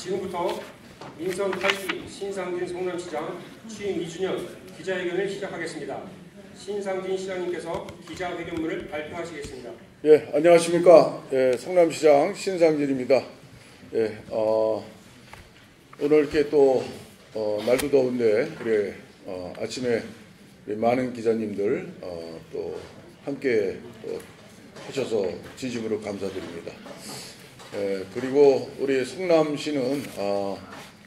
지금부터 민선 8기 신상진 성남시장 취임 2주년 기자회견을 시작하겠습니다. 신상진 시장님께서 기자회견문을 발표하시겠습니다. 예, 안녕하십니까. 예, 성남시장 신상진입니다. 예, 오늘 이렇게 또 날도 더운데 우리 아침에 우리 많은 기자님들 또 함께 하셔서 진심으로 감사드립니다. 예, 그리고 우리 성남시는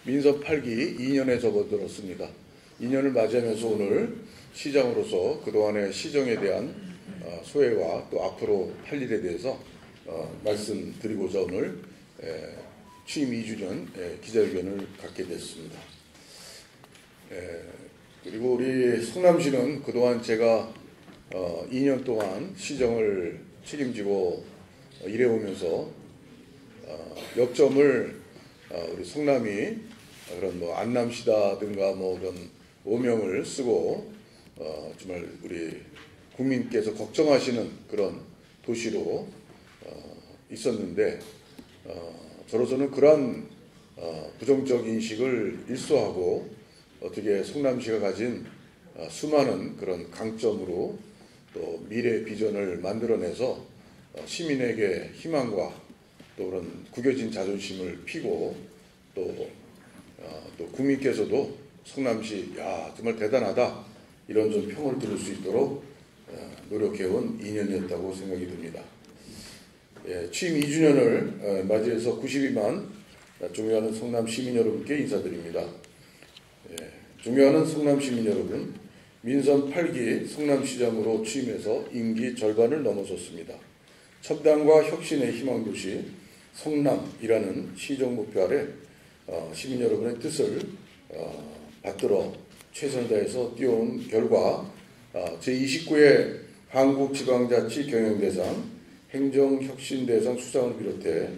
민선 8기 2년에 접어들었습니다. 2년을 맞이하면서 오늘 시장으로서 그동안의 시정에 대한 소회와 또 앞으로 할 일에 대해서 말씀드리고자 오늘 취임 2주년 기자회견을 갖게 됐습니다. 그리고 우리 성남시는 그동안 제가 2년 동안 시정을 책임지고 일해오면서 역점을 우리 성남이 그런 뭐 안남시다든가 뭐 그런 오명을 쓰고 정말 우리 국민께서 걱정하시는 그런 도시로 있었는데 저로서는 그러한 부정적 인식을 일소하고 어떻게 성남시가 가진 수많은 그런 강점으로 또 미래 비전을 만들어내서 시민에게 희망과 또 그런 구겨진 자존심을 피고 또 국민께서도 성남시 야 정말 대단하다 이런 좀 평을 들을 수 있도록 노력해온 2년이었다고 생각이 듭니다. 예, 취임 2주년을 맞이해서 92만 존경하는 성남 시민 여러분께 인사드립니다. 예, 존경하는 성남 시민 여러분, 민선 8기 성남시장으로 취임해서 임기 절반을 넘어섰습니다. 첨단과 혁신의 희망도시 성남이라는 시정 목표 아래 시민 여러분의 뜻을 받들어 최선을 다해서 뛰어온 결과 제29회 한국지방자치 경영대상, 행정혁신대상 수상을 비롯해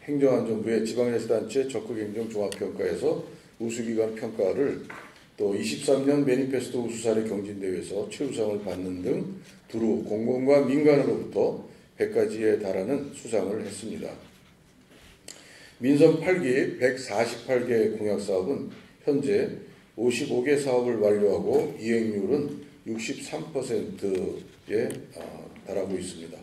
행정안전부의 지방자치단체 적극행정 종합평가에서 우수기관 평가를 또 23년 매니페스토 우수사례 경진대회에서 최우상을 받는 등 두루 공공과 민간으로부터 100가지에 달하는 수상을 했습니다. 민선 8기 148개 공약사업은 현재 55개 사업을 완료하고 이행률은 63%에 달하고 있습니다.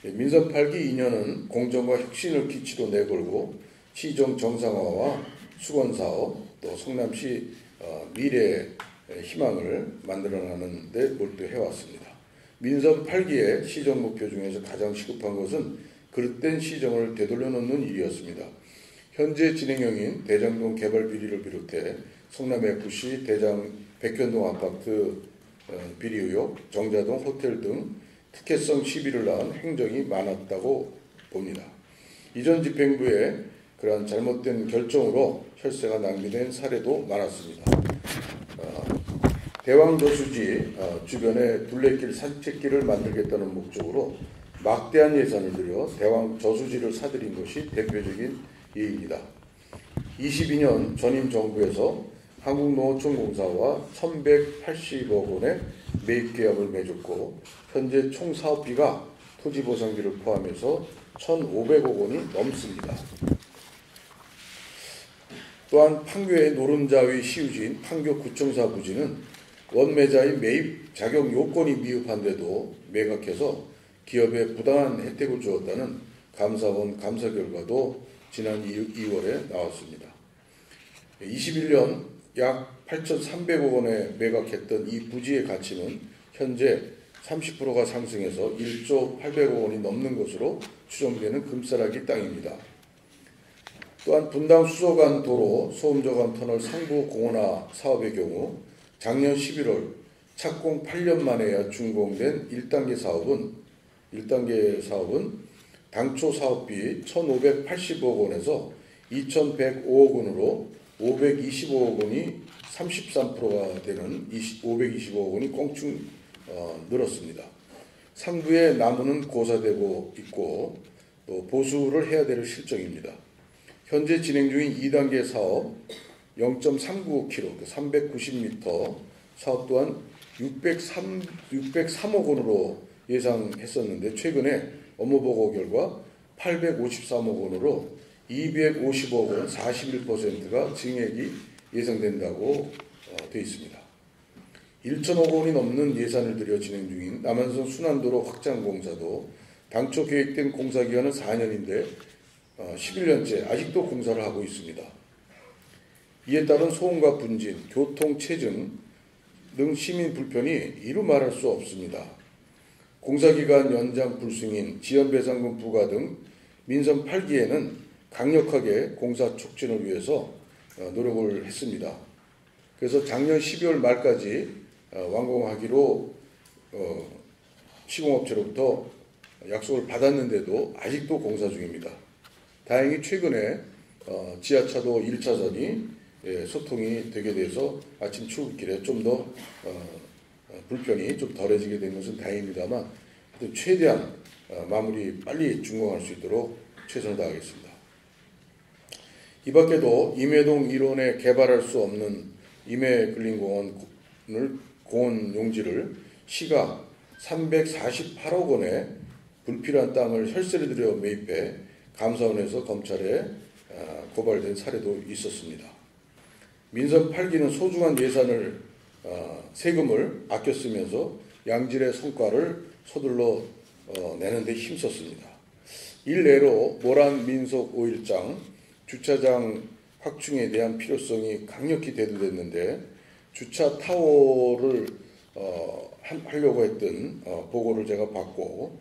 민선 8기 2년은 공정과 혁신을 기치로 내걸고 시정 정상화와 수건사업 또 성남시 미래의 희망을 만들어나가는 데 몰두해왔습니다. 민선 8기의 시정 목표 중에서 가장 시급한 것은 그릇된 시정을 되돌려 놓는 일이었습니다. 현재 진행형인 대장동 개발 비리를 비롯해 성남FC, 대장 백현동 아파트 비리 의혹, 정자동 호텔 등 특혜성 시비를 낳은 행정이 많았다고 봅니다. 이전 집행부의 그러한 잘못된 결정으로 혈세가 낭비된 사례도 많았습니다. 대왕저수지 주변에 둘레길 산책길을 만들겠다는 목적으로 막대한 예산을 들여 대왕저수지를 사들인 것이 대표적인 예입니다. 22년 전임 정부에서 한국농어촌공사와 1,180억 원의 매입계약을 맺었고 현재 총 사업비가 토지보상비를 포함해서 1,500억 원이 넘습니다. 또한 판교의 노른자위 시유지인 판교구청사 부지는 원매자의 매입 자격 요건이 미흡한데도 매각해서 기업에 부당한 혜택을 주었다는 감사원 감사 결과도 지난 2월에 나왔습니다. 21년 약 8,300억 원에 매각했던 이 부지의 가치는 현재 30%가 상승해서 1조 800억 원이 넘는 것으로 추정되는 금싸라기 땅입니다. 또한 분당 수서간 도로 소음저감 터널 상부 공원화 사업의 경우 작년 11월 착공 8년 만에야 준공된 1단계 사업은 당초 사업비 1,580억 원에서 2,105억 원으로 525억 원이 33%가 되는 525억 원이 껑충 늘었습니다. 상부의 나무는 고사되고 있고 또 보수를 해야 될 실정입니다. 현재 진행 중인 2단계 사업 0.395km, 390m 사업 또한 603억 원으로 예상했었는데 최근에 업무보고 결과 853억 원으로 250억 원 41%가 증액이 예상된다고 되어 있습니다. 1천억 원이 넘는 예산을 들여 진행 중인 남한선 순환도로 확장 공사도 당초 계획된 공사기간은 4년인데 11년째 아직도 공사를 하고 있습니다. 이에 따른 소음과 분진, 교통 체증 등 시민 불편이 이루 말할 수 없습니다. 공사기간 연장 불승인, 지연배상금 부과 등 민선 8기에는 강력하게 공사 촉진을 위해서 노력을 했습니다. 그래서 작년 12월 말까지 완공하기로 시공업체로부터 약속을 받았는데도 아직도 공사 중입니다. 다행히 최근에 지하차도 1차선이 소통이 되게 돼서 아침 출근길에 좀 더 불편이 좀 덜해지게 된 것은 다행입니다만 하여튼 최대한 마무리 빨리 준공할 수 있도록 최선을 다하겠습니다. 이 밖에도 임해동 일원에 개발할 수 없는 임해근린공원을 공원 용지를 시가 348억 원의 불필요한 땅을 혈세를 들여 매입해 감사원에서 검찰에 고발된 사례도 있었습니다. 민선 8기는 소중한 예산을 세금을 아껴 쓰면서 양질의 성과를 서둘러 내는 데 힘썼습니다. 일례로 모란 민속 5일장 주차장 확충에 대한 필요성이 강력히 대두됐는데 주차 타워를 하려고 했던 보고를 제가 받고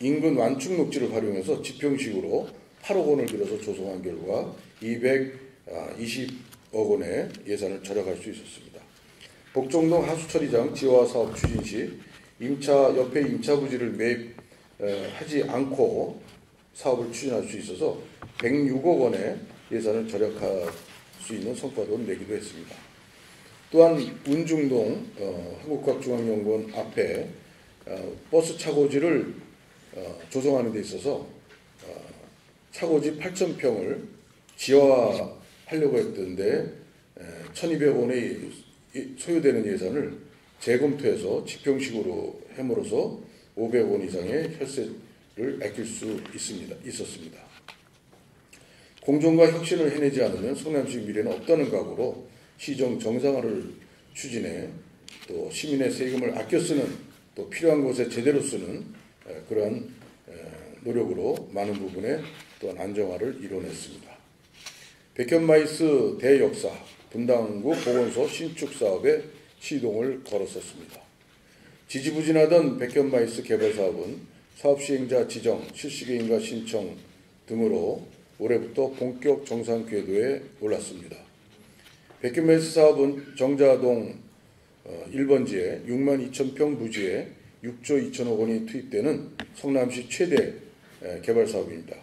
인근 완충 녹지를 활용해서 지평식으로 8억 원을 들여서 조성한 결과 220억 원의 예산을 절약할 수 있었습니다. 복정동 하수처리장 지화 사업 추진 시 옆에 임차 부지를 매입하지 않고 사업을 추진할 수 있어서 106억 원의 예산을 절약할 수 있는 성과도 내기도 했습니다. 또한 운중동 한국과학중앙연구원 앞에 버스 차고지를 조성하는 데 있어서 차고지 8,000평을 지화하려고 했던데 1,200원의 소요되는 예산을 재검토해서 지평식으로 함으로써 500원 이상의 혈세를 아낄 수 있었습니다. 공정과 혁신을 해내지 않으면 성남시 미래는 없다는 각오로 시정 정상화를 추진해 또 시민의 세금을 아껴 쓰는 또 필요한 곳에 제대로 쓰는 그러한 노력으로 많은 부분에 또한 안정화를 이뤄냈습니다. 백현마이스 대역사 분당구 보건소 신축 사업에 시동을 걸었었습니다. 지지부진하던 백현마이스 개발 사업은 사업 시행자 지정, 실시계획과 신청 등으로 올해부터 본격 정상 궤도에 올랐습니다. 백현마이스 사업은 정자동 1번지에 6만 2천 평 부지에 6조 2천억 원이 투입되는 성남시 최대 개발 사업입니다.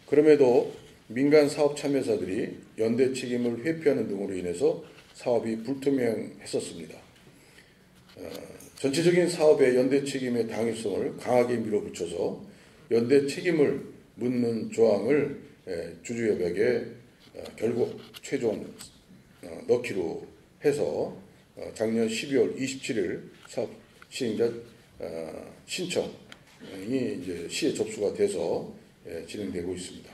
그럼에도 민간 사업 참여자들이 연대 책임을 회피하는 등으로 인해서 사업이 불투명했었습니다. 전체적인 사업의 연대 책임의 당위성을 강하게 밀어붙여서 연대 책임을 묻는 조항을 주주협약에 결국 최종 넣기로 해서 작년 12월 27일 사업 시행자 신청이 이제 시에 접수가 돼서 진행되고 있습니다.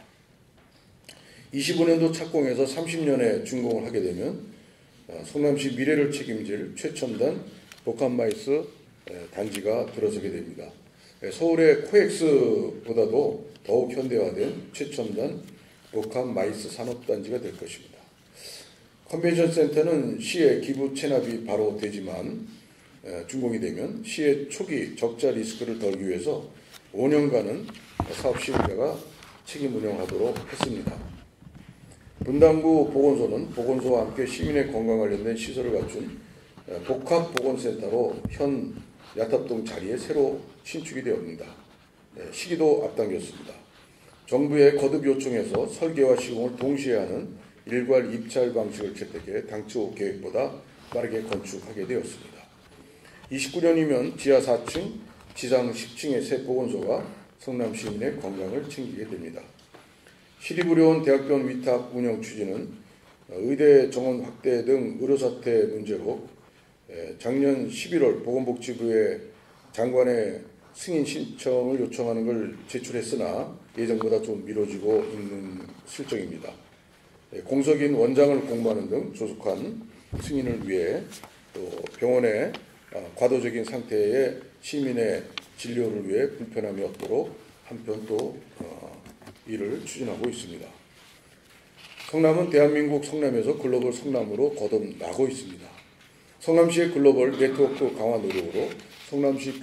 25년도 착공해서 30년에 준공을 하게 되면 성남시 미래를 책임질 최첨단 복합마이스 단지가 들어서게 됩니다. 서울의 코엑스보다도 더욱 현대화된 최첨단 복합마이스 산업단지가 될 것입니다. 컨벤션 센터는 시의 기부 체납이 바로 되지만 준공이 되면 시의 초기 적자 리스크를 덜기 위해서 5년간은 사업 시행자가 책임 운영하도록 했습니다. 분당구 보건소는 보건소와 함께 시민의 건강 관련된 시설을 갖춘 복합보건센터로 현 야탑동 자리에 새로 신축이 되었습니다. 시기도 앞당겼습니다. 정부의 거듭 요청에서 설계와 시공을 동시에 하는 일괄 입찰 방식을 채택해 당초 계획보다 빠르게 건축하게 되었습니다. 29년이면 지하 4층, 지상 10층의 새 보건소가 성남 시민의 건강을 챙기게 됩니다. 시립의료원 대학병원 위탁 운영 추진은 의대 정원 확대 등 의료사태 문제로 작년 11월 보건복지부의 장관의 승인 신청을 요청하는 걸 제출했으나 예정보다 좀 미뤄지고 있는 실정입니다. 공석인 원장을 공부하는 등 조속한 승인을 위해 또 병원의 과도적인 상태의 시민의 진료를 위해 불편함이 없도록 한편 또 일을 추진하고 있습니다. 성남은 대한민국 성남에서 글로벌 성남으로 거듭나고 있습니다. 성남시의 글로벌 네트워크 강화 노력으로 성남시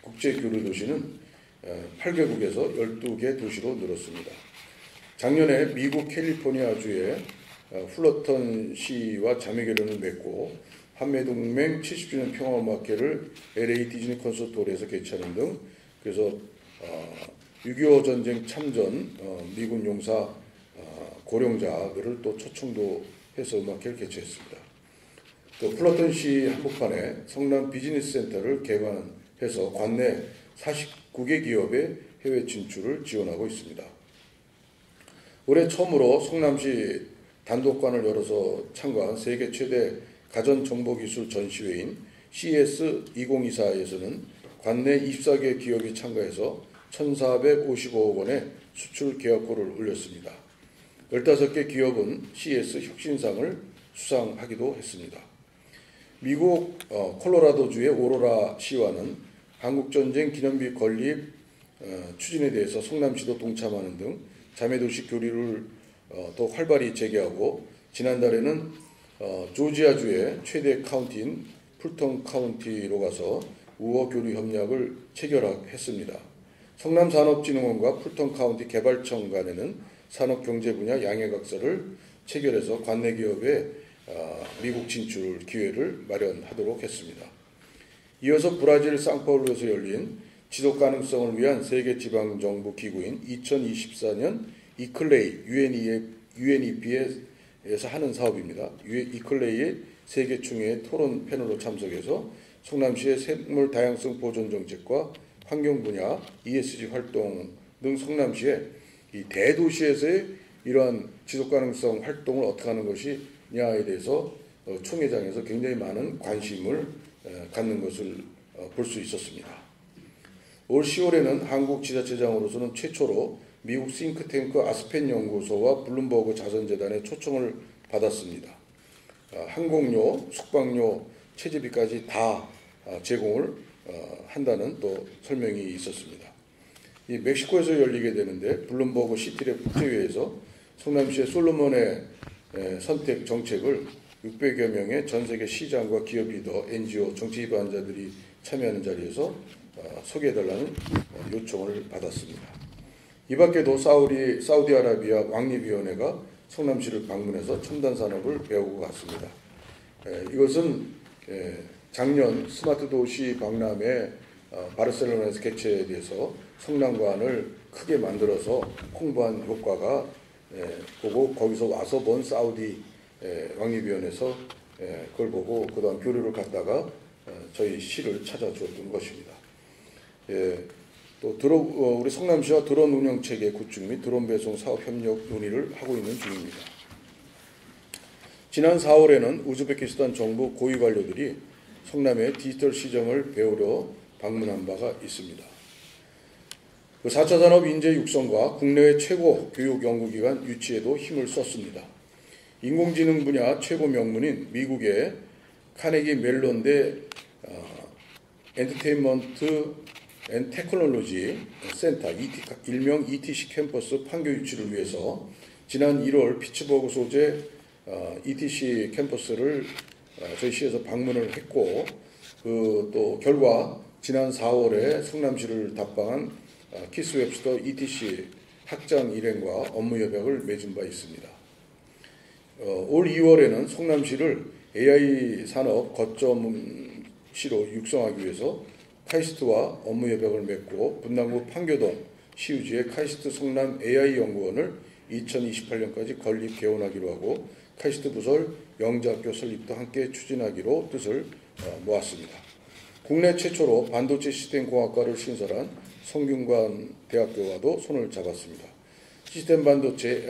국제교류 도시는 8개국에서 12개 도시로 늘었습니다. 작년에 미국 캘리포니아주의 플러턴 시와 자매결연을 맺고 한미동맹 70주년 평화음악회를 LA 디즈니 콘서트홀에서 개최하는 등 그래서 6.25 전쟁 참전 미군 용사 고령자들을 또 초청도 해서 음악회를 개최했습니다. 또 플러턴시 한복판에 성남 비즈니스 센터를 개관해서 관내 49개 기업의 해외 진출을 지원하고 있습니다. 올해 처음으로 성남시 단독관을 열어서 참가한 세계 최대 가전정보기술 전시회인 CES 2024에서는 관내 24개 기업이 참가해서 1,455억 원의 수출 계약고를 올렸습니다. 15개 기업은 CES 혁신상을 수상하기도 했습니다. 미국 콜로라도주의 오로라 시와는 한국전쟁 기념비 건립 추진에 대해서 성남시도 동참하는 등 자매도시 교류를 더 활발히 재개하고 지난달에는 조지아주의 최대 카운티인 풀턴 카운티로 가서 우호 교류 협약을 체결했습니다. 성남산업진흥원과 풀턴 카운티 개발청 간에는 산업경제 분야 양해각서를 체결해서 관내 기업의 미국 진출 기회를 마련하도록 했습니다. 이어서 브라질 상파울루에서 열린 지속 가능성을 위한 세계 지방 정부 기구인 2024년 이클레이 UNEP에서 하는 사업입니다. 이클레이의 세계충의 토론 패널로 참석해서 성남시의 생물 다양성 보존 정책과 환경 분야 ESG 활동 등 성남시의 이 대도시에서의 이러한 지속 가능성 활동을 어떻게 하는 것이냐에 대해서 총회장에서 굉장히 많은 관심을 갖는 것을 볼 수 있었습니다. 올 10월에는 한국 지자체장으로서는 최초로 미국 싱크탱크 아스펜 연구소와 블룸버그 자선재단의 초청을 받았습니다. 항공료, 숙박료, 체재비까지 다 제공을 한다는 또 설명이 있었습니다. 이 멕시코에서 열리게 되는데 블룸버그 시티랩 국제회의에서 성남시의 솔로몬의 선택 정책을 600여 명의 전 세계 시장과 기업 리더, NGO, 정치 기반자들이 참여하는 자리에서 소개해달라는 요청을 받았습니다. 이 밖에도 사우디아라비아 왕립위원회가 성남시를 방문해서 첨단 산업을 배우고 갔습니다. 이것은 작년 스마트 도시 박람회 바르셀로나에서 개최돼서 성남관을 크게 만들어서 홍보한 효과가 보고 거기서 와서 본 사우디 왕립위원회에서 그걸 보고 그다음 교류를 갔다가 저희 시를 찾아주었던 것입니다. 또 우리 성남시와 드론 운영 체계 구축 및 드론 배송 사업 협력 논의를 하고 있는 중입니다. 지난 4월에는 우즈베키스탄 정부 고위 관료들이 성남의 디지털 시정을 배우려 방문한 바가 있습니다. 4차 산업 인재 육성과 국내외 최고 교육 연구기관 유치에도 힘을 썼습니다. 인공지능 분야 최고 명문인 미국의 카네기 멜론대 엔터테인먼트 앤 테크놀로지 센터 일명 ETC 캠퍼스 판교 유치를 위해서 지난 1월 피츠버그 소재 ETC 캠퍼스를 저희 시에서 방문을 했고 또 결과 지난 4월에 성남시를 답방한 키스 웹스터 ETC 학장 일행과 업무 협약을 맺은 바 있습니다. 올 2월에는 성남시를 AI 산업 거점시로 육성하기 위해서 카이스트와 업무 협약을 맺고 분당구 판교동 시유지의 카이스트 성남 AI 연구원을 2028년까지 건립 개원하기로 하고 카이스트 부설 영재학교 설립도 함께 추진하기로 뜻을 모았습니다. 국내 최초로 반도체 시스템 공학과를 신설한 성균관 대학교와도 손을 잡았습니다. 시스템 반도체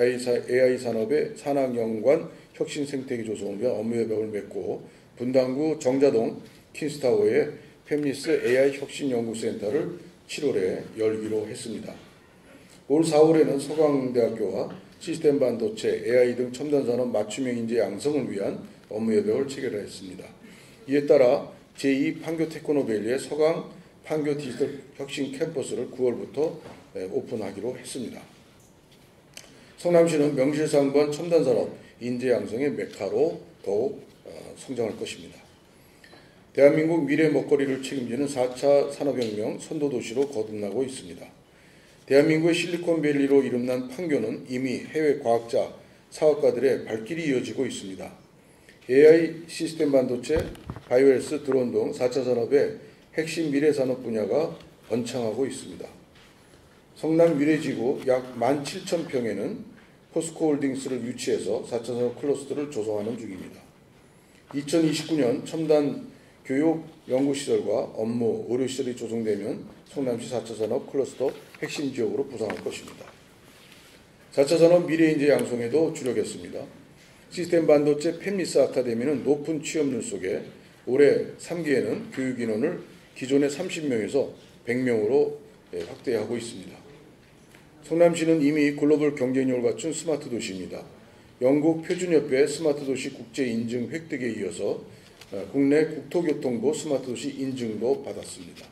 AI 산업의 산학연구관 혁신 생태계 조성을 위한 업무 협약을 맺고 분당구 정자동 킨스타워의 팹리스 AI 혁신연구센터를 7월에 열기로 했습니다. 올 4월에는 서강대학교와 시스템 반도체, AI 등 첨단산업 맞춤형 인재 양성을 위한 업무 협약을 체결했습니다. 이에 따라 제2 판교 테크노밸리의 서강 판교 디지털 혁신 캠퍼스를 9월부터 오픈하기로 했습니다. 성남시는 명실상부한 첨단산업 인재 양성의 메카로 더욱 성장할 것입니다. 대한민국 미래 먹거리를 책임지는 4차 산업혁명 선도도시로 거듭나고 있습니다. 대한민국의 실리콘밸리로 이름난 판교는 이미 해외 과학자, 사업가들의 발길이 이어지고 있습니다. AI, 시스템 반도체, 바이오헬스, 드론 등 4차 산업의 핵심 미래 산업 분야가 번창하고 있습니다. 성남 미래지구 약 17,000평에는 포스코홀딩스를 유치해서 4차 산업 클러스터를 조성하는 중입니다. 2029년 첨단 교육, 연구시설과 업무, 의료시설이 조성되면 성남시 4차 산업 클러스터 핵심 지역으로 부상할 것입니다. 4차 산업 미래인재 양성에도 주력했습니다. 시스템 반도체 팹리스 아카데미는 높은 취업률 속에 올해 3기에는 교육 인원을 기존의 30명에서 100명으로 확대하고 있습니다. 성남시는 이미 글로벌 경쟁력을 갖춘 스마트 도시입니다. 영국 표준협회 스마트 도시 국제 인증 획득에 이어서 국내 국토교통부 스마트 도시 인증도 받았습니다.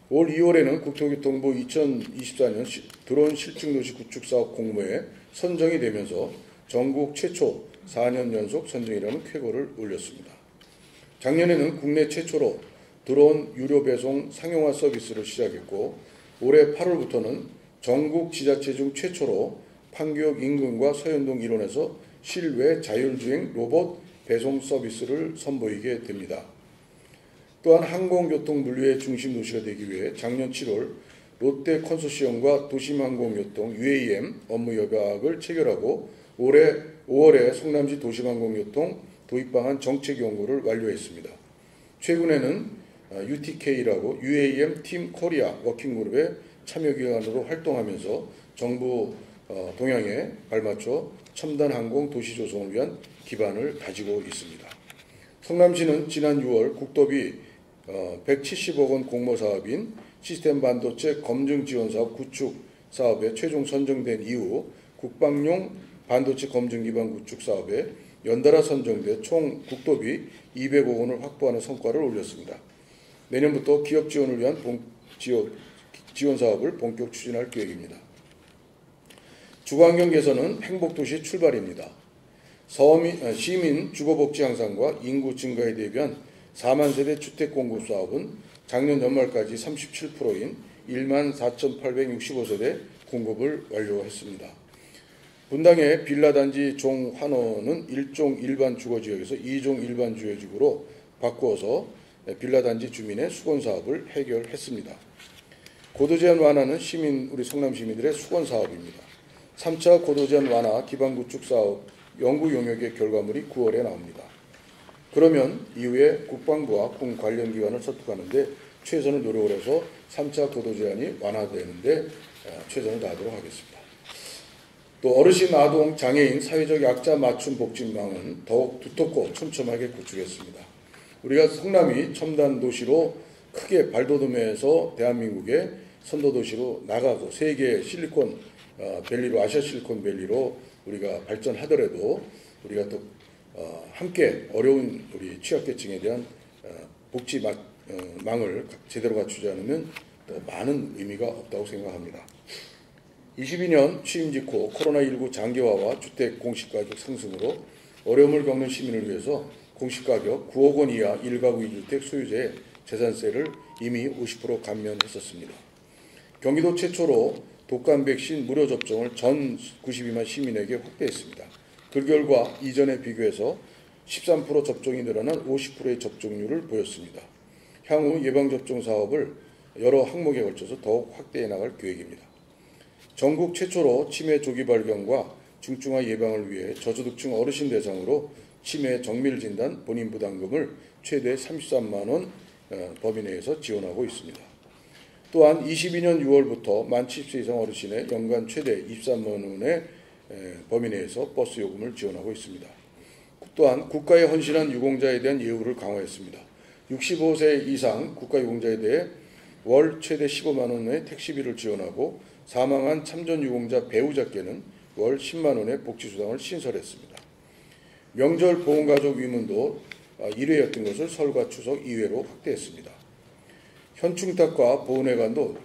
올 2월에는 국토교통부 2024년 드론 실증도시 구축사업 공모에 선정이 되면서 전국 최초 4년 연속 선정이라는 쾌거를 올렸습니다. 작년에는 국내 최초로 드론 유료 배송 상용화 서비스를 시작했고 올해 8월부터는 전국 지자체 중 최초로 판교역 인근과 서현동 일원에서 실외 자율주행 로봇 배송 서비스를 선보이게 됩니다. 또한 항공교통 물류의 중심 도시가 되기 위해 작년 7월 롯데 컨소시엄과 도심항공교통 UAM 업무 협약을 체결하고 올해 5월에 성남시 도심항공교통 도입 방안 정책 연구를 완료했습니다. 최근에는 UTK라고 UAM 팀 코리아 워킹그룹의 참여기관으로 활동하면서 정부 동향에 발맞춰 첨단 항공 도시 조성을 위한 기반을 가지고 있습니다. 성남시는 지난 6월 국토비 170억 원 공모 사업인 시스템 반도체 검증 지원 사업 구축 사업에 최종 선정된 이후 국방용 반도체 검증 기반 구축 사업에 연달아 선정돼 총 국토비 200억 원을 확보하는 성과를 올렸습니다. 내년부터 기업 지원을 위한 지원 사업을 본격 추진할 계획입니다. 주거환경 개선은 행복도시의 출발입니다. 시민 주거복지 향상과 인구 증가에 대비한 4만 세대 주택 공급 사업은 작년 연말까지 37%인 1만 4,865세대 공급을 완료했습니다. 분당의 빌라단지 종환호는 1종 일반 주거지역에서 2종 일반 주거지역으로 바꾸어서 빌라단지 주민의 수건사업을 해결했습니다. 고도제한 완화는 우리 성남 시민들의 수건사업입니다. 3차 고도제한 완화 기반구축 사업 연구 용역의 결과물이 9월에 나옵니다. 그러면 이후에 국방부와 군 관련 기관을 설득하는데 최선을 노력을 해서 3차 고도제한이 완화되는데 최선을 다하도록 하겠습니다. 또 어르신, 아동, 장애인, 사회적 약자 맞춤 복지망은 더욱 두텁고 촘촘하게 구축했습니다. 우리가 성남이 첨단 도시로 크게 발돋움해서 대한민국의 선도도시로 나가고 세계 실리콘 밸리로 아시아 실리콘 밸리로 우리가 발전하더라도 우리가 또 함께 어려운 우리 취약계층에 대한 복지망을 제대로 갖추지 않으면 또 많은 의미가 없다고 생각합니다. 22년 취임 직후 코로나19 장기화와 주택 공시가격 상승으로 어려움을 겪는 시민을 위해서 공시가격 9억 원 이하 1가구 2주택 소유자의 재산세를 이미 50% 감면했었습니다. 경기도 최초로 독감 백신 무료 접종을 전 92만 시민에게 확대했습니다. 그 결과 이전에 비교해서 13% 접종이 늘어난 50%의 접종률을 보였습니다. 향후 예방접종 사업을 여러 항목에 걸쳐서 더욱 확대해 나갈 계획입니다. 전국 최초로 치매 조기 발견과 중증화 예방을 위해 저소득층 어르신 대상으로 치매 정밀 진단 본인 부담금을 최대 33만 원 범위 내에서 지원하고 있습니다. 또한 22년 6월부터 만 70세 이상 어르신의 연간 최대 23만 원의 범위 내에서 버스 요금을 지원하고 있습니다. 또한 국가에 헌신한 유공자에 대한 예우를 강화했습니다. 65세 이상 국가유공자에 대해 월 최대 15만 원의 택시비를 지원하고 사망한 참전 유공자 배우자께는 월 10만 원의 복지수당을 신설했습니다. 명절 보훈가족 위문도 1회였던 것을 설과 추석 2회로 확대했습니다. 현충탁과 보훈회관도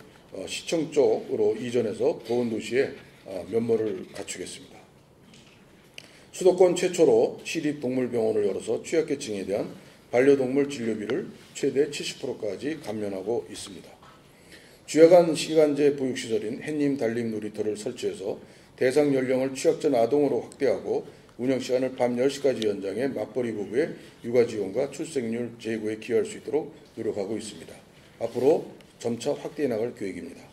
시청 쪽으로 이전해서 보훈도시에 면모를 갖추겠습니다. 수도권 최초로 시립동물병원을 열어서 취약계층에 대한 반려동물 진료비를 최대 70%까지 감면하고 있습니다. 주야간 시간제 보육시설인 햇님 달림 놀이터를 설치해서 대상 연령을 취약전 아동으로 확대하고 운영시간을 밤 10시까지 연장해 맞벌이 부부의 육아 지원과 출생률 제고에 기여할 수 있도록 노력하고 있습니다. 앞으로 점차 확대해 나갈 계획입니다.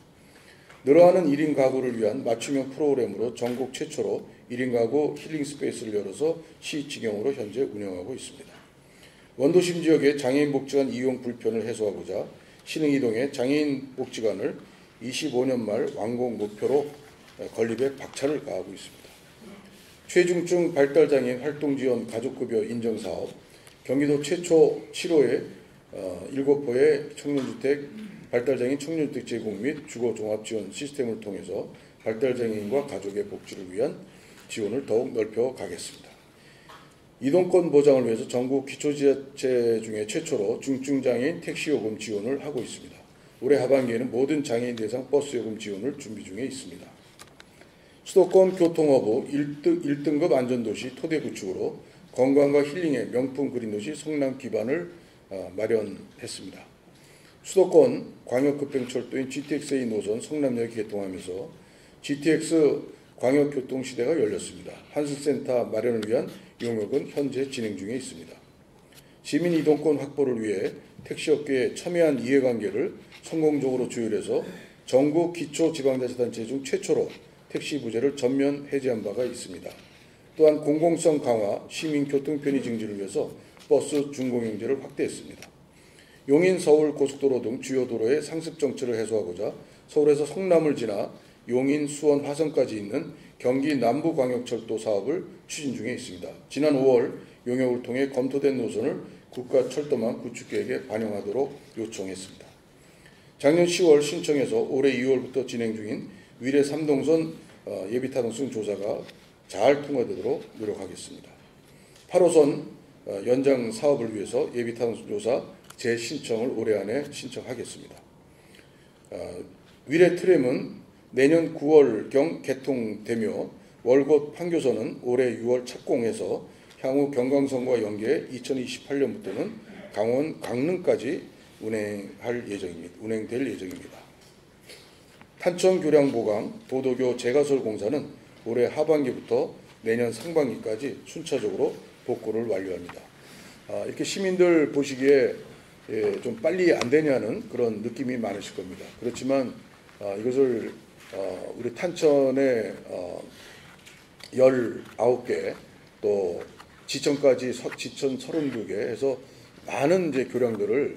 늘어나는 1인 가구를 위한 맞춤형 프로그램으로 전국 최초로 1인 가구 힐링 스페이스를 열어서 시지경으로 현재 운영하고 있습니다. 원도심 지역의 장애인 복지관 이용 불편을 해소하고자 신흥이동의 장애인 복지관을 25년 말 완공 목표로 건립에 박차를 가하고 있습니다. 최중증 발달장애인 활동지원 가족급여 인정사업, 경기도 최초 7호의 7호의 청년주택, 발달장애인 청년주택 제공 및 주거종합지원 시스템을 통해서 발달장애인과 가족의 복지를 위한 지원을 더욱 넓혀가겠습니다. 이동권 보장을 위해서 전국 기초지자체 중에 최초로 중증장애인 택시요금 지원을 하고 있습니다. 올해 하반기에는 모든 장애인 대상 버스요금 지원을 준비 중에 있습니다. 수도권 교통허브 1등급 안전도시 토대 구축으로 건강과 힐링의 명품 그린도시 성남 기반을 마련했습니다. 수도권 광역급행철도인 GTX-A 노선 성남역이 개통하면서 GTX 광역교통시대가 열렸습니다. 환승센터 마련을 위한 용역은 현재 진행 중에 있습니다. 시민 이동권 확보를 위해 택시업계의 첨예한 이해관계를 성공적으로 조율해서 전국 기초지방자치단체 중 최초로 택시 부재를 전면 해제한 바가 있습니다. 또한 공공성 강화, 시민 교통 편의 증진을 위해서 버스 준공영제를 확대했습니다. 용인 서울 고속도로 등 주요 도로의 상습 정체를 해소하고자 서울에서 성남을 지나 용인, 수원, 화성까지 있는 경기 남부광역철도 사업을 추진 중에 있습니다. 지난 5월 용역을 통해 검토된 노선을 국가철도망 구축계획에 반영하도록 요청했습니다. 작년 10월 신청해서 올해 2월부터 진행 중인 위례 3동선 예비타당성 조사가 잘 통과되도록 노력하겠습니다. 8호선 연장 사업을 위해서 예비타당성 조사 재신청을 올해 안에 신청하겠습니다. 위례 트램은 내년 9월경 개통되며 월곶 판교선은 올해 6월 착공해서 향후 경강선과 연계해 2028년부터는 강원 강릉까지 운행될 예정입니다. 탄천 교량 보강 도도교 재가설 공사는 올해 하반기부터 내년 상반기까지 순차적으로 복구를 완료합니다. 이렇게 시민들 보시기에 좀 빨리 안 되냐는 그런 느낌이 많으실 겁니다. 그렇지만 이것을 우리 탄천에 19개 또 지천까지 지천 32개 해서 많은 이제 교량들을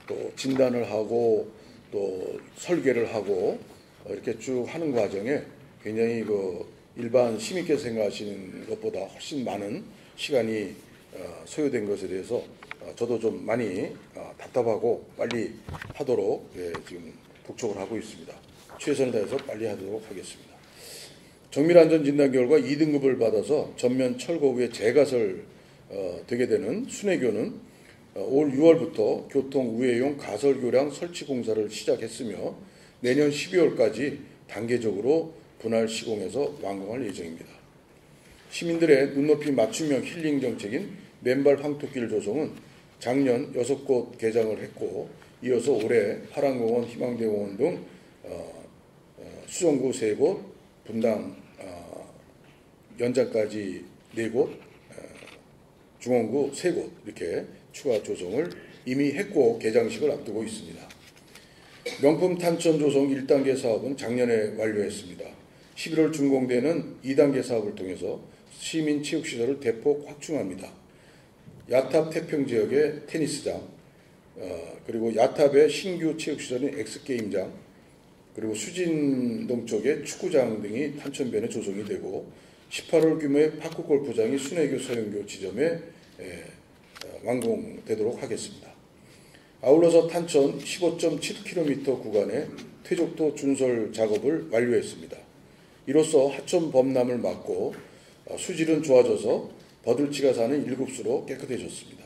또 진단을 하고 또 설계를 하고 이렇게 쭉 하는 과정에 굉장히 그 일반 시민께서 생각하시는 것보다 훨씬 많은 시간이 소요된 것에 대해서 저도 좀 많이 답답하고 빨리 하도록 지금 독촉을 하고 있습니다. 최선을 다해서 빨리 하도록 하겠습니다. 정밀안전진단 결과 2등급을 받아서 전면 철거 후에 재가설 되게 되는 순회교는 올 6월부터 교통 우회용 가설교량 설치 공사를 시작했으며 내년 12월까지 단계적으로 분할 시공해서 완공할 예정입니다. 시민들의 눈높이 맞춤형 힐링 정책인 맨발 황토길 조성은 작년 6곳 개장을 했고 이어서 올해 파랑공원, 희망대공원 등 수성구 3곳, 분당 연장까지 4곳, 중원구 3곳 이렇게 추가 조성을 이미 했고 개장식을 앞두고 있습니다. 명품 탄천 조성 1단계 사업은 작년에 완료했습니다. 11월 준공되는 2단계 사업을 통해서 시민 체육시설을 대폭 확충합니다. 야탑 태평지역의 테니스장, 그리고 야탑의 신규 체육시설인 엑스게임장, 그리고 수진동 쪽에 축구장 등이 탄천변에 조성이 되고 18홀 규모의 파크골프장이 순회교 서영교 지점에 완공되도록 하겠습니다. 아울러서 탄천 15.7km 구간의 퇴적도 준설 작업을 완료했습니다. 이로써 하천 범람을 막고 수질은 좋아져서 버들치가 사는 7수로 깨끗해졌습니다.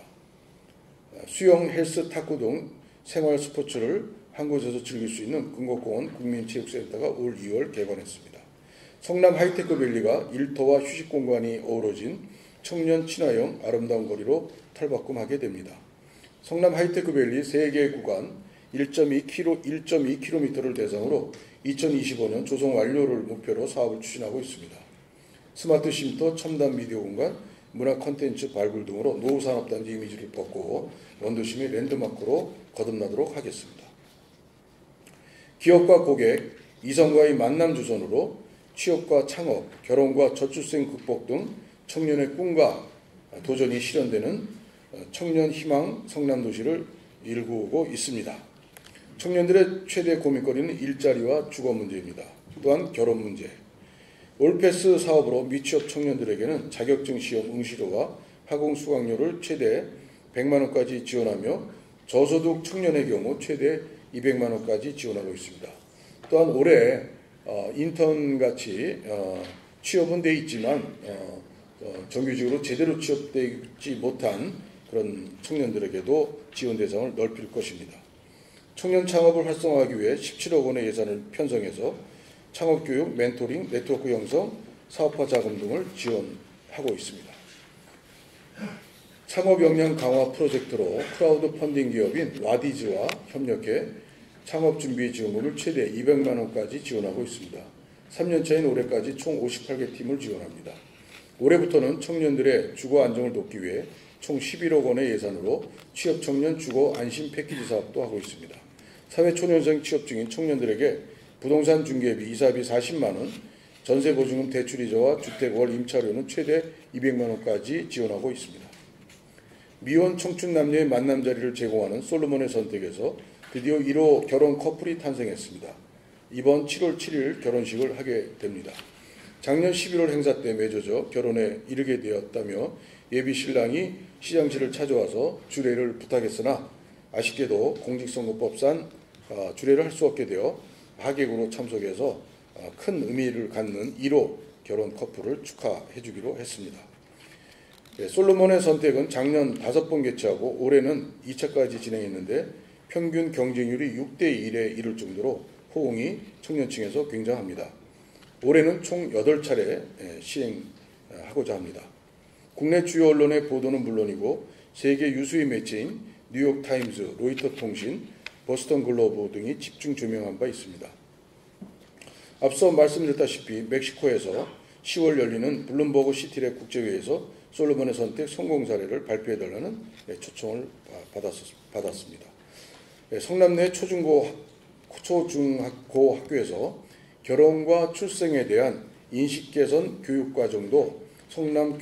수영, 헬스, 탁구 등 생활 스포츠를 한 곳에서 즐길 수 있는 금곡공원 국민체육센터가 올 2월 개관했습니다. 성남 하이테크밸리가 일터와 휴식공간이 어우러진 청년 친화형 아름다운 거리로 탈바꿈하게 됩니다. 성남 하이테크밸리 3개 구간 1.2km를 대상으로 2025년 조성 완료를 목표로 사업을 추진하고 있습니다. 스마트 쉼터, 첨단 미디어 공간, 문화 콘텐츠 발굴 등으로 노후산업단지 이미지를 뻗고 원도심의 랜드마크로 거듭나도록 하겠습니다. 기업과 고객, 이성과의 만남 주선으로 취업과 창업, 결혼과 저출생 극복 등 청년의 꿈과 도전이 실현되는 청년 희망 성남도시를 일구고 있습니다. 청년들의 최대 고민거리는 일자리와 주거 문제입니다. 또한 결혼 문제. 올패스 사업으로 미취업 청년들에게는 자격증 시험 응시료와 학원 수강료를 최대 100만 원까지 지원하며 저소득 청년의 경우 최대 200만 원까지 지원하고 있습니다. 또한 올해 인턴같이 취업은 돼 있지만 정규직으로 제대로 취업되지 못한 그런 청년들에게도 지원 대상을 넓힐 것입니다. 청년 창업을 활성화하기 위해 17억 원의 예산을 편성해서 창업교육, 멘토링, 네트워크 형성, 사업화 자금 등을 지원하고 있습니다. 창업 역량 강화 프로젝트로 크라우드 펀딩 기업인 와디즈와 협력해 창업 준비 지원금을 최대 200만 원까지 지원하고 있습니다. 3년차인 올해까지 총 58개 팀을 지원합니다. 올해부터는 청년들의 주거 안정을 돕기 위해 총 11억 원의 예산으로 취업 청년 주거 안심 패키지 사업도 하고 있습니다. 사회초년생 취업 중인 청년들에게 부동산 중개비, 이사비 40만 원, 전세 보증금 대출이자와 주택 월 임차료는 최대 200만 원까지 지원하고 있습니다. 미혼 청춘 남녀의 만남 자리를 제공하는 솔로몬의 선택에서 드디어 1호 결혼 커플이 탄생했습니다. 이번 7월 7일 결혼식을 하게 됩니다. 작년 11월 행사 때 맺어져 결혼에 이르게 되었다며 예비 신랑이 시장실을 찾아와서 주례를 부탁했으나 아쉽게도 공직선거법상 주례를 할 수 없게 되어 하객으로 참석해서 큰 의미를 갖는 1호 결혼 커플을 축하해 주기로 했습니다. 솔로몬의 선택은 작년 5번 개최하고 올해는 2차까지 진행했는데 평균 경쟁률이 6대1에 이를 정도로 호응이 청년층에서 굉장합니다. 올해는 총 8차례 시행하고자 합니다. 국내 주요 언론의 보도는 물론이고 세계 유수의 매체인 뉴욕타임즈, 로이터 통신, 보스턴 글로브 등이 집중 조명한 바 있습니다. 앞서 말씀드렸다시피 멕시코에서 10월 열리는 블룸버그 시티랩 국제회의에서 솔로몬의 선택 성공 사례를 발표해달라는 초청을 받았습니다. 성남 내 초중고 학교에서 결혼과 출생에 대한 인식 개선 교육 과정도 성남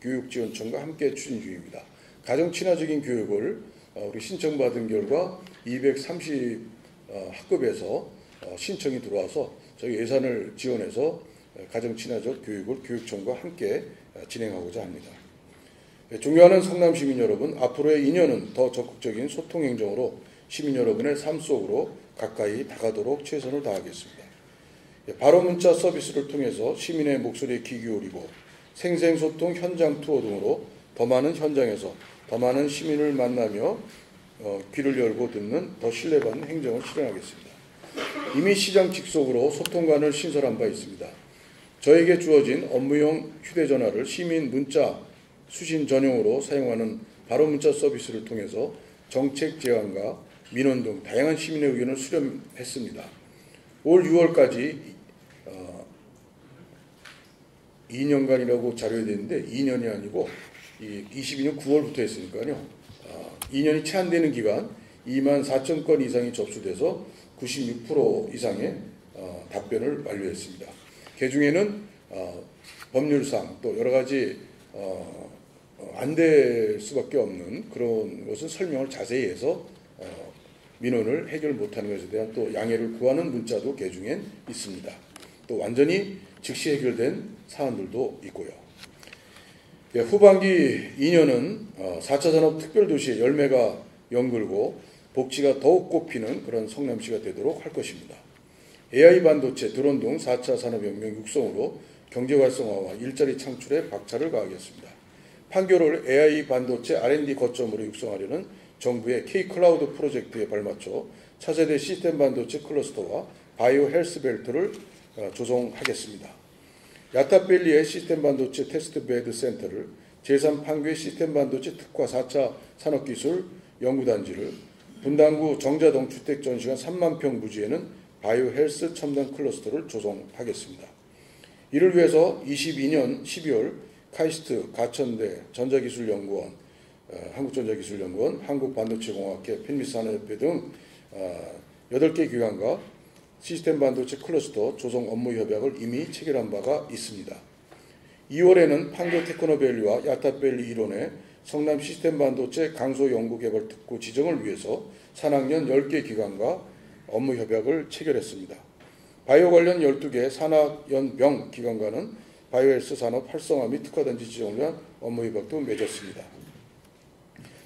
교육지원청과 함께 추진 중입니다. 가정 친화적인 교육을 우리 신청받은 결과 230 학급에서 신청이 들어와서 저희 예산을 지원해서 가정 친화적 교육을 교육청과 함께 진행하고자 합니다. 존경하는 성남 시민 여러분, 앞으로의 2년은 더 적극적인 소통 행정으로 시민 여러분의 삶 속으로 가까이 다가도록 최선을 다하겠습니다. 바로 문자 서비스를 통해서 시민의 목소리에 귀 기울이고 생생소통 현장 투어 등으로 더 많은 현장에서 더 많은 시민을 만나며 귀를 열고 듣는 더 신뢰받는 행정을 실현하겠습니다. 이미 시장 직속으로 소통관을 신설한 바 있습니다. 저에게 주어진 업무용 휴대전화를 시민 문자 수신 전용으로 사용하는 바로 문자 서비스를 통해서 정책 제안과 민원 등 다양한 시민의 의견을 수렴했습니다. 올 6월까지 2년간이라고 자료에 되는데 2년이 아니고 22년 9월부터 했으니까요. 2년이 채 안 되는 기간 2만 4천 건 이상이 접수돼서 96% 이상의 답변을 완료했습니다. 그중에는 법률상 또 여러 가지 안 될 수밖에 없는 그런 것은 설명을 자세히 해서 민원을 해결 못하는 것에 대한 또 양해를 구하는 문자도 그중엔 있습니다. 또 완전히 즉시 해결된 사안들도 있고요. 후반기 2년은 4차 산업 특별도시의 열매가 연결고 복지가 더욱 꼽히는 그런 성남시가 되도록 할 것입니다. AI 반도체, 드론 등 4차 산업혁명 육성으로 경제 활성화와 일자리 창출에 박차를 가하겠습니다. 판교를 AI 반도체 R&D 거점으로 육성하려는 정부의 K-클라우드 프로젝트에 발맞춰 차세대 시스템 반도체 클러스터와 바이오 헬스 벨트를 조성하겠습니다. 야타밸리의 시스템 반도체 테스트 베드 센터를, 제3판교의 시스템 반도체 특화 4차 산업기술 연구단지를, 분당구 정자동 주택 전시관 3만 평 부지에는 바이오 헬스 첨단 클러스터를 조성하겠습니다. 이를 위해서 22년 12월 카이스트, 가천대, 전자기술연구원, 한국전자기술연구원, 한국반도체공학회, 필미산업협회 등 8개 기관과 시스템 반도체 클러스터 조성 업무 협약을 이미 체결한 바가 있습니다. 2월에는 판교 테크노밸리와 야타밸리 일원의 성남 시스템 반도체 강소 연구개발 특구 지정을 위해서 산학년 10개 기관과 업무 협약을 체결했습니다. 바이오 관련 12개 산학연병 기관과는 바이오헬스 산업 활성화 및 특화단지 지정을 위한 업무 협약도 맺었습니다.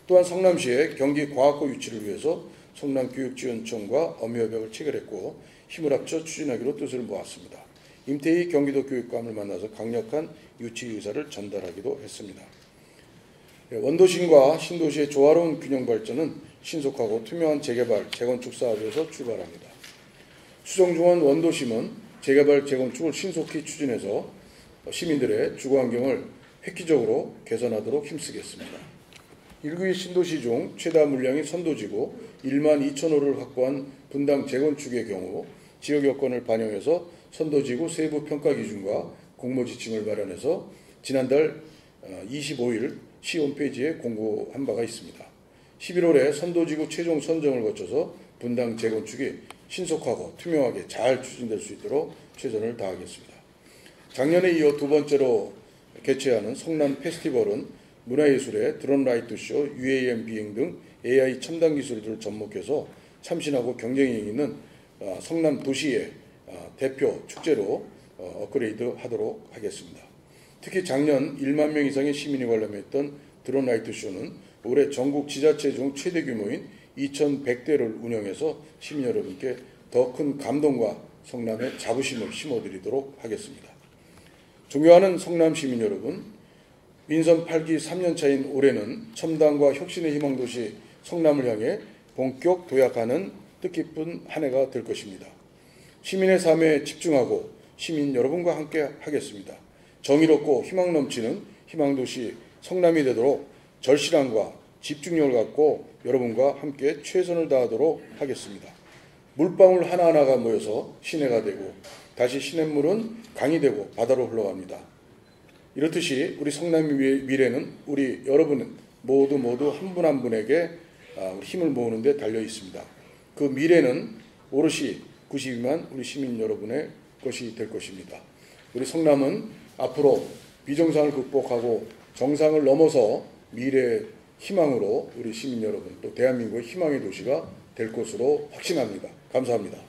또한 성남시의 경기과학고 유치를 위해서 성남교육지원청과 업무 협약을 체결했고 힘을 합쳐 추진하기로 뜻을 모았습니다. 임태희 경기도 교육감을 만나서 강력한 유치 의사를 전달하기도 했습니다. 원도심과 신도시의 조화로운 균형 발전은 신속하고 투명한 재개발, 재건축 사업에서 출발합니다. 수정중원 원도심은 재개발, 재건축을 신속히 추진해서 시민들의 주거환경을 획기적으로 개선하도록 힘쓰겠습니다. 1기 신도시 중 최다 물량이 선도지구 1만 2천 호를 확보한 분당 재건축의 경우 지역 여건을 반영해서 선도지구 세부 평가 기준과 공모지침을 마련해서 지난달 25일 시 홈페이지에 공고한 바가 있습니다. 11월에 선도지구 최종 선정을 거쳐서 분당 재건축이 신속하고 투명하게 잘 추진될 수 있도록 최선을 다하겠습니다. 작년에 이어 두 번째로 개최하는 성남 페스티벌은 문화예술의 드론 라이트 쇼, UAM 비행 등 AI 첨단 기술들을 접목해서 참신하고 경쟁력 있는 성남 도시의 대표 축제로 업그레이드 하도록 하겠습니다. 특히 작년 1만 명 이상의 시민이 관람했던 드론 라이트 쇼는 올해 전국 지자체 중 최대 규모인 2,100대를 운영해서 시민 여러분께 더 큰 감동과 성남의 자부심을 심어드리도록 하겠습니다. 존경하는 성남 시민 여러분, 민선 8기 3년차인 올해는 첨단과 혁신의 희망도시 성남을 향해 본격 도약하는 뜻깊은 한 해가 될 것입니다. 시민의 삶에 집중하고 시민 여러분과 함께 하겠습니다. 정의롭고 희망 넘치는 희망도시 성남이 되도록 절실함과 집중력을 갖고 여러분과 함께 최선을 다하도록 하겠습니다. 물방울 하나하나가 모여서 시내가 되고 다시 시냇물은 강이 되고 바다로 흘러갑니다. 이렇듯이 우리 성남의 미래는 우리 여러분 모두 한 분 한 분에게 힘을 모으는 데 달려 있습니다. 그 미래는 오롯이 92만 우리 시민 여러분의 것이 될 것입니다. 우리 성남은 앞으로 비정상을 극복하고 정상을 넘어서 미래의 희망으로 우리 시민 여러분 또 대한민국의 희망의 도시가 될 것으로 확신합니다. 감사합니다.